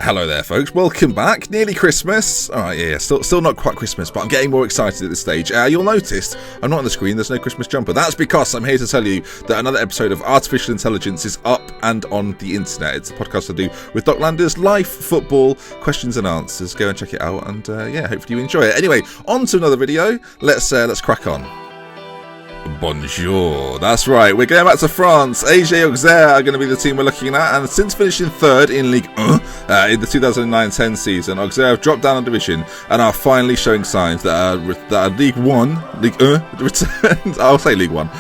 Hello there, folks. Welcome back. Nearly Christmas. All right, yeah, still not quite Christmas, but I'm getting more excited at this stage. You'll notice I'm not on the screen. There's no Christmas jumper. That's because I'm here to tell you that another episode of Artificial Intelligence is up and on the internet. It's a podcast I do with Docklanders, life, football, questions and answers. Go and check it out, and yeah, hopefully you enjoy it. Anyway, on to another video. Let's crack on. Bonjour. That's right, we're going back to France. AG Auxerre are going to be the team we're looking at, and since finishing third in Ligue 1 in the 2009-10 season, Auxerre have dropped down a division and are finally showing signs that Ligue 1 returns. I'll say Ligue 1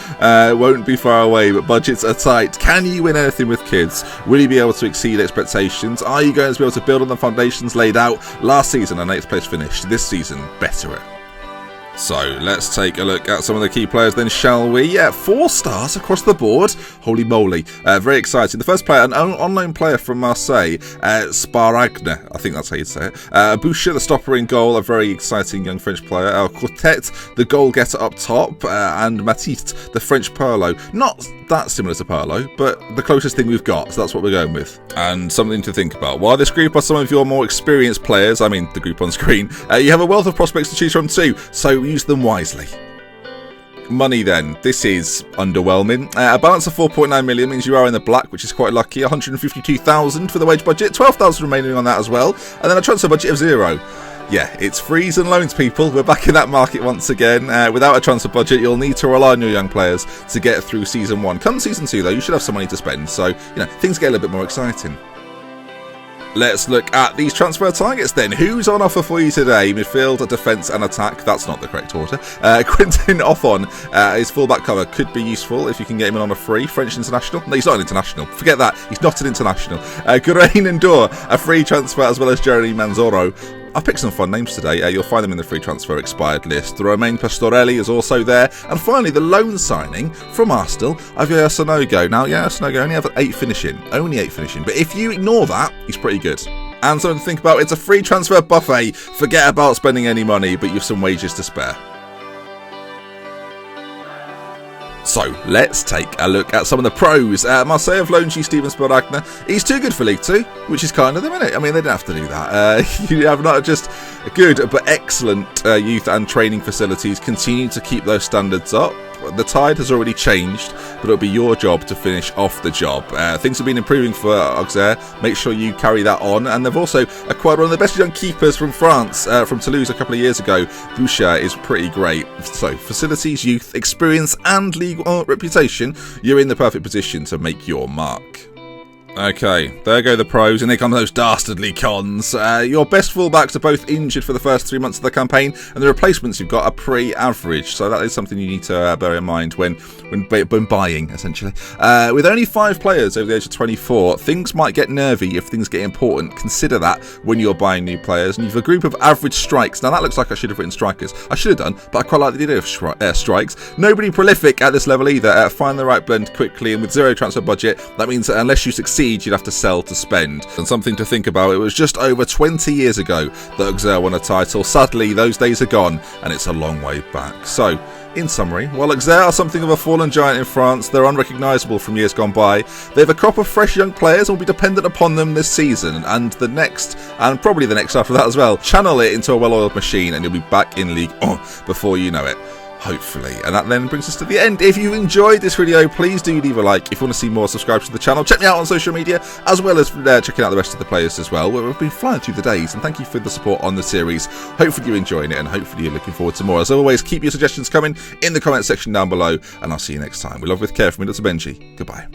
won't be far away, but budgets are tight. Can you win anything with kids? Will you be able to exceed expectations? Are you going to be able to build on the foundations laid out last season and 8th place finish? This season, better it. So, let's take a look at some of the key players then, shall we? Yeah, 4 stars across the board. Holy moly. Very exciting. The first player, an on-loan player from Marseille, Sparagne, I think that's how you'd say it. Boucher, the stopper in goal, a very exciting young French player. Quartet, the goal-getter up top. And Matiste, the French Pirlo. Not that similar to Pirlo, but the closest thing we've got, so that's what we're going with. And something to think about. While this group are some of your more experienced players, I mean the group on screen, you have a wealth of prospects to choose from too, so use them wisely. Money then, this is underwhelming. A balance of 4.9 million means you are in the black, which is quite lucky. 152,000 for the wage budget, 12,000 remaining on that as well, and then a transfer budget of 0. Yeah, it's frees and loans, people. We're back in that market once again. Without a transfer budget, you'll need to rely on your young players to get through Season 1. Come Season 2, though, you should have some money to spend, so, you know, things get a little bit more exciting. Let's look at these transfer targets then. Who's on offer for you today? Midfield, defence and attack. That's not the correct order. Quentin Othon, his fullback cover could be useful if you can get him in on a free. French international? No, he's not an international. Forget that. He's not an international. Gurain and Dor, a free transfer, as well as Jeremy Manzoro. I've picked some fun names today. You'll find them in the free transfer expired list. The Romain Pastorelli is also there. And finally, the loan signing from Arsenal, Javier Sonogo. Now, yeah, Sonogo only have 8 finishing. Only 8 finishing. But if you ignore that, he's pretty good. And something to think about, it's a free transfer buffet. Forget about spending any money, but you've some wages to spare. So, let's take a look at some of the pros. Marseille have loaned you Steven Sparagne. He's too good for League 2, which is kind of the minute. I mean, they didn't have to do that. You have not just good, but excellent youth and training facilities. Continue to keep those standards up. The tide has already changed, but it'll be your job to finish off the job. Things have been improving for Auxerre. Make sure you carry that on. And they've also acquired one of the best young keepers from France, from Toulouse a couple of years ago. Boucher is pretty great. So, facilities, youth, experience, and league reputation, you're in the perfect position to make your mark. Okay, there go the pros, and here come those dastardly cons. Your best fullbacks are both injured for the first 3 months of the campaign, and the replacements you've got are pretty average, so that is something you need to bear in mind when buying, essentially. With only 5 players over the age of 24, things might get nervy if things get important. Consider that when you're buying new players, and you've a group of average strikes. Now, that looks like I should have written strikers. I should have done, but I quite like the idea of strikes. Nobody prolific at this level either. Find the right blend quickly, and with 0 transfer budget, that means that unless you succeed, you'd have to sell to spend. And something to think about, it was just over 20 years ago that Auxerre won a title. Sadly, those days are gone, and it's a long way back. So, in summary, while Auxerre are something of a fallen giant in France, they're unrecognisable from years gone by. They have a crop of fresh young players and will be dependent upon them this season, and the next, and probably the next after that as well. Channel it into a well-oiled machine, and you'll be back in League 1 before you know it. Hopefully. And that then brings us to the end. If you enjoyed this video, please do leave a like. If you want to see more, subscribe to the channel. Check me out on social media, as well as checking out the rest of the players as well. We've been flying through the days, and thank you for the support on the series. Hopefully you're enjoying it, and hopefully you're looking forward to more. As always, keep your suggestions coming in the comment section down below, and I'll see you next time. We love with care from me, Dr. Benji. Goodbye.